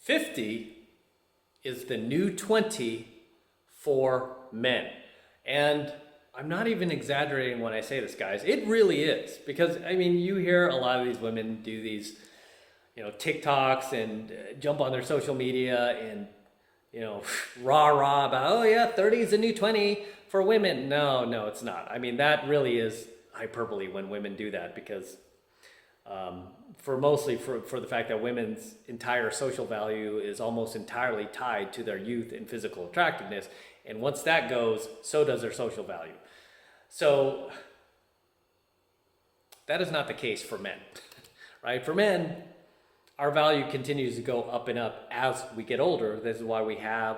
50 is the new 20 for men. And I'm not even exaggerating when I say this, guys. It really is. Because, I mean, you hear a lot of these women do these, TikToks and jump on their social media and, rah about, oh yeah, 30 is the new 20 for women. No, it's not. I mean, that really is hyperbole when women do that because for the fact that women's entire social value is almost entirely tied to their youth and physical attractiveness. And once that goes, so does their social value. So that is not the case for men, right? For men, our value continues to go up and up as we get older. This is why we have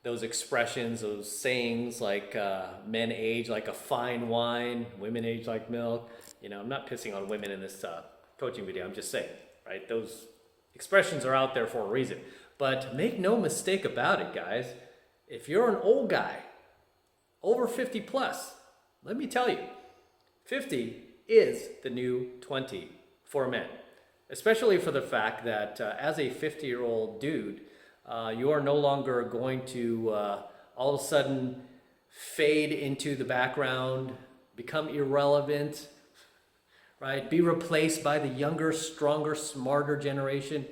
those expressions, those sayings like men age like a fine wine, women age like milk. I'm not pissing on women in this coaching video, I'm just saying, right? Those expressions are out there for a reason. But make no mistake about it, guys. If you're an old guy, over 50 plus, let me tell you, 50 is the new 20 for men. Especially for the fact that as a 50-year-old dude, you are no longer going to all of a sudden fade into the background, become irrelevant, right? Be replaced by the younger, stronger, smarter generation.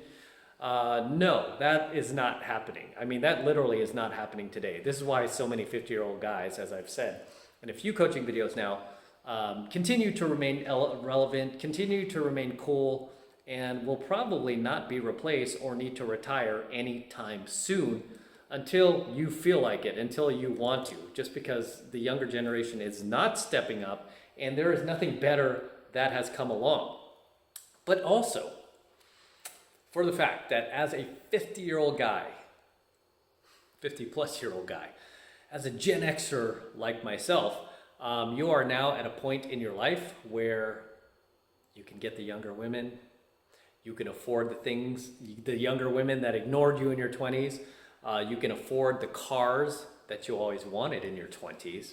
No, that is not happening. I mean, that literally is not happening today. This is why so many 50-year-old guys, as I've said in a few coaching videos now, continue to remain relevant, continue to remain cool, and will probably not be replaced or need to retire anytime soon until you feel like it, until you want to, just because the younger generation is not stepping up and there is nothing better that has come along. But also, for the fact that as a 50-year-old guy, 50-plus-year-old guy, as a Gen Xer like myself, you are now at a point in your life where you can get the younger women, you can afford the younger women that ignored you in your 20s, you can afford the cars that you always wanted in your 20s,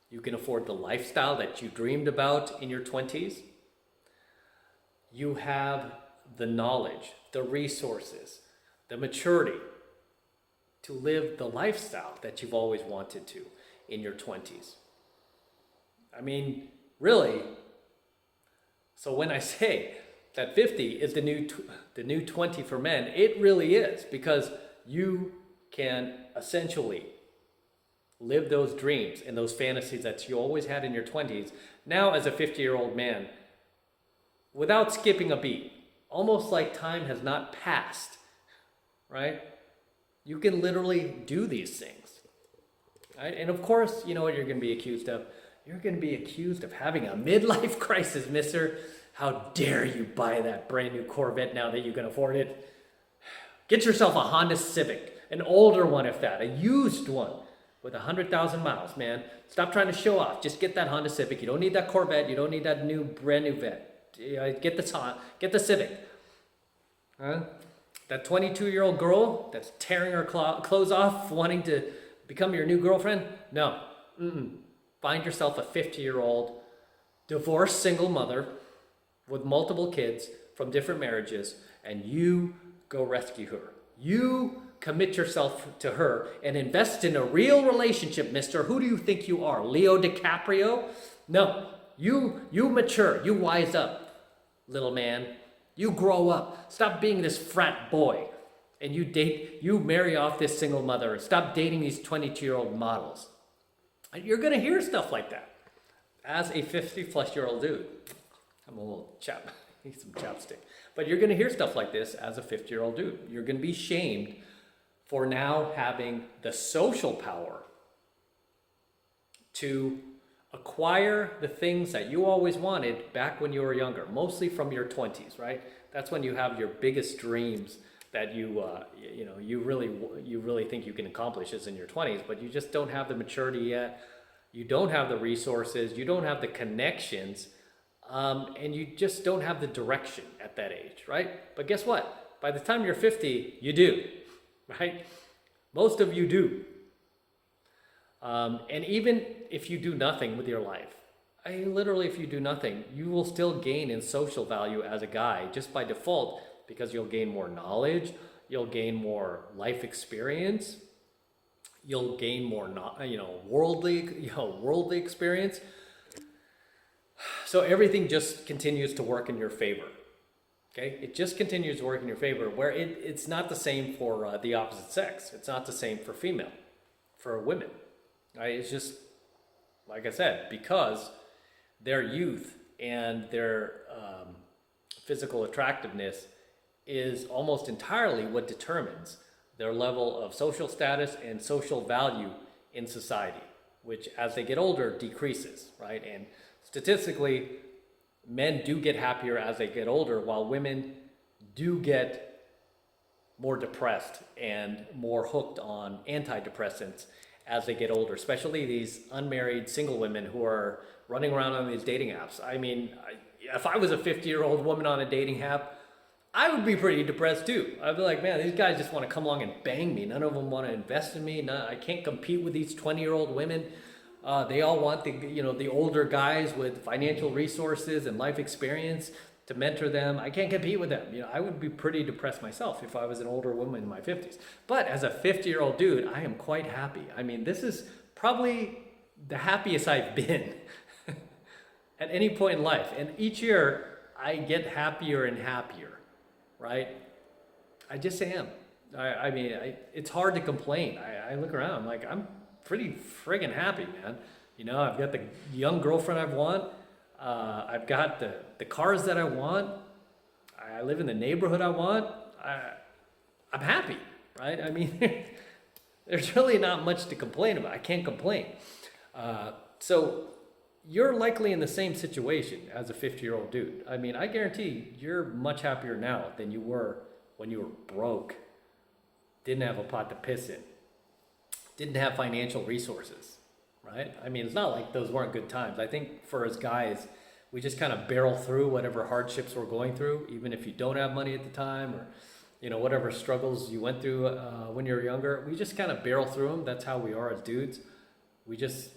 you can afford the lifestyle that you dreamed about in your 20s, you have the knowledge, the resources, the maturity to live the lifestyle that you've always wanted to in your 20s. I mean, really, so when I say that 50 is the new 20 for men, it really is, because you can essentially live those dreams and those fantasies that you always had in your 20s, now as a 50-year-old man, without skipping a beat. Almost like time has not passed, right? You can literally do these things, right? And of course, you know what you're going to be accused of? You're going to be accused of having a midlife crisis, mister. How dare you buy that brand new Corvette now that you can afford it? Get yourself a Honda Civic, an older one if that, a used one with 100,000 miles, man. Stop trying to show off. Just get that Honda Civic. You don't need that Corvette. You don't need that brand new Vet. Get the Civic. Huh? That 22-year-old girl that's tearing her clothes off, wanting to become your new girlfriend? No. Find yourself a 50-year-old divorced single mother with multiple kids from different marriages, and you go rescue her. You commit yourself to her and invest in a real relationship, mister. Who do you think you are, Leo DiCaprio? No, you mature, you wise up, little man. You grow up. Stop being this frat boy, and you marry off this single mother. Stop dating these 22-year-old models. And you're gonna hear stuff like that as a 50-plus-year-old dude. I'm a little chap, need some chapstick. But you're gonna hear stuff like this as a 50-year-old dude. You're gonna be shamed for now having the social power to acquire the things that you always wanted back when you were younger, mostly from your 20s, right? That's when you have your biggest dreams that you really think you can accomplish is in your 20s, but you just don't have the maturity yet. You don't have the resources. You don't have the connections. And you just don't have the direction at that age, right? But guess what? By the time you're 50, you do, right? Most of you do. And even if you do nothing with your life, literally if you do nothing, you will still gain in social value as a guy just by default because you'll gain more knowledge, you'll gain more life experience, you'll gain more, worldly experience. So everything just continues to work in your favor. Okay, it just continues to work in your favor, where it's not the same for the opposite sex. It's not the same for for women. Right? It's just, like I said, because their youth and their physical attractiveness is almost entirely what determines their level of social status and social value in society, which as they get older decreases, right? And statistically, men do get happier as they get older, while women do get more depressed and more hooked on antidepressants as they get older, especially these unmarried single women who are running around on these dating apps. I mean, if I was a 50-year-old woman on a dating app, I would be pretty depressed too. I'd be like, man, these guys just want to come along and bang me. None of them want to invest in me. I can't compete with these 20-year-old women. They all want the older guys with financial resources and life experience to mentor them. I can't compete with them. I would be pretty depressed myself if I was an older woman in my 50s. But as a 50-year-old dude, I am quite happy. I mean, this is probably the happiest I've been at any point in life. And each year, I get happier and happier, right? I just am. It's hard to complain. I look around, I'm like, I'm pretty friggin' happy, man. I've got the young girlfriend I want. I've got the cars that I want. I live in the neighborhood I want. I'm happy, right? I mean, there's really not much to complain about. I can't complain. So you're likely in the same situation as a 50-year-old dude. I mean, I guarantee you're much happier now than you were when you were broke, didn't have a pot to piss in, didn't have financial resources, right? I mean, it's not like those weren't good times. I think for us guys, we just kind of barrel through whatever hardships we're going through, even if you don't have money at the time, or whatever struggles you went through when you were younger. We just kind of barrel through them. That's how we are as dudes. We just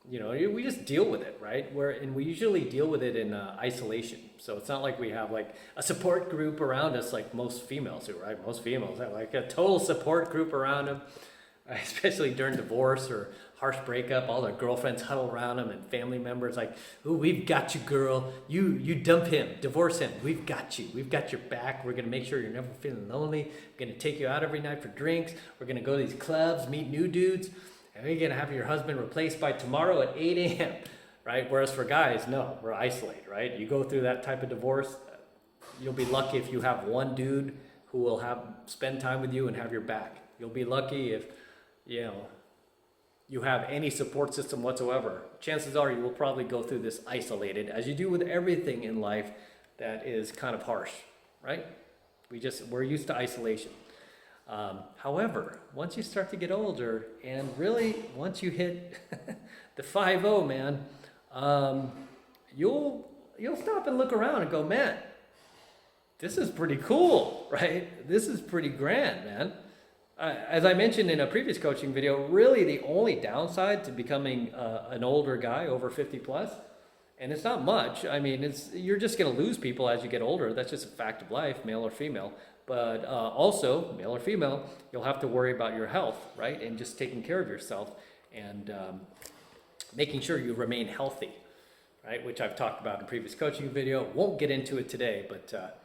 we just deal with it, right? And we usually deal with it in isolation. So it's not like we have like a support group around us like most females do, right? Most females have like a total support group around them, especially during divorce or harsh breakup. All their girlfriends huddle around them, and family members like, "Ooh, we've got you, girl. You dump him, divorce him. We've got you. We've got your back. We're gonna make sure you're never feeling lonely. We're gonna take you out every night for drinks. We're gonna go to these clubs, meet new dudes. And you're gonna have your husband replaced by tomorrow at 8 a.m., right? Whereas for guys, no, we're isolated, right? You go through that type of divorce, you'll be lucky if you have one dude who will spend time with you and have your back. You'll be lucky if, you have any support system whatsoever. Chances are you will probably go through this isolated, as you do with everything in life that is kind of harsh, right? We're used to isolation. However, once you start to get older, and really once you hit the 5-0, man, you'll stop and look around and go, man, this is pretty cool, right? This is pretty grand, man. As I mentioned in a previous coaching video, really the only downside to becoming an older guy over 50 plus, and it's not much. I mean, you're just going to lose people as you get older. That's just a fact of life, male or female. But also, male or female, you'll have to worry about your health, right? And just taking care of yourself and making sure you remain healthy, right? Which I've talked about in a previous coaching video. Won't get into it today, but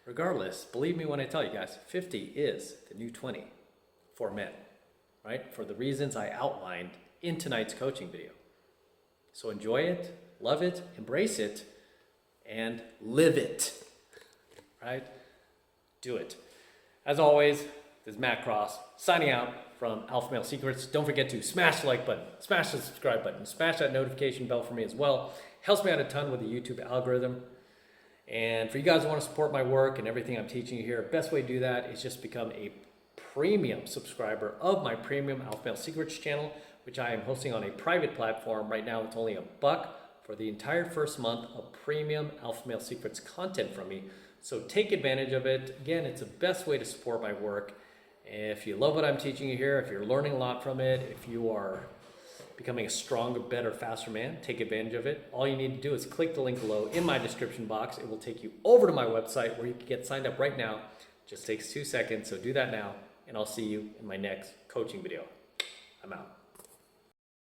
regardless, believe me when I tell you guys, 50 is the new 20 for men, right? For the reasons I outlined in tonight's coaching video. So enjoy it, love it, embrace it, and live it, right? Do it. As always, this is Matt Cross signing out from AlphaMaleSecrets. Don't forget to smash the like button, smash the subscribe button, smash that notification bell for me as well. Helps me out a ton with the YouTube algorithm. And for you guys who want to support my work and everything I'm teaching you here, best way to do that is just become a premium subscriber of my premium AlphaMaleSecrets channel, which I am hosting on a private platform. Right now it's only $1 for the entire first month of premium AlphaMaleSecrets content from me. So take advantage of it. Again, it's the best way to support my work. If you love what I'm teaching you here, if you're learning a lot from it, if you are becoming a stronger, better, faster man, take advantage of it. All you need to do is click the link below in my description box. It will take you over to my website where you can get signed up right now. Just takes 2 seconds, so do that now, and I'll see you in my next coaching video. I'm out.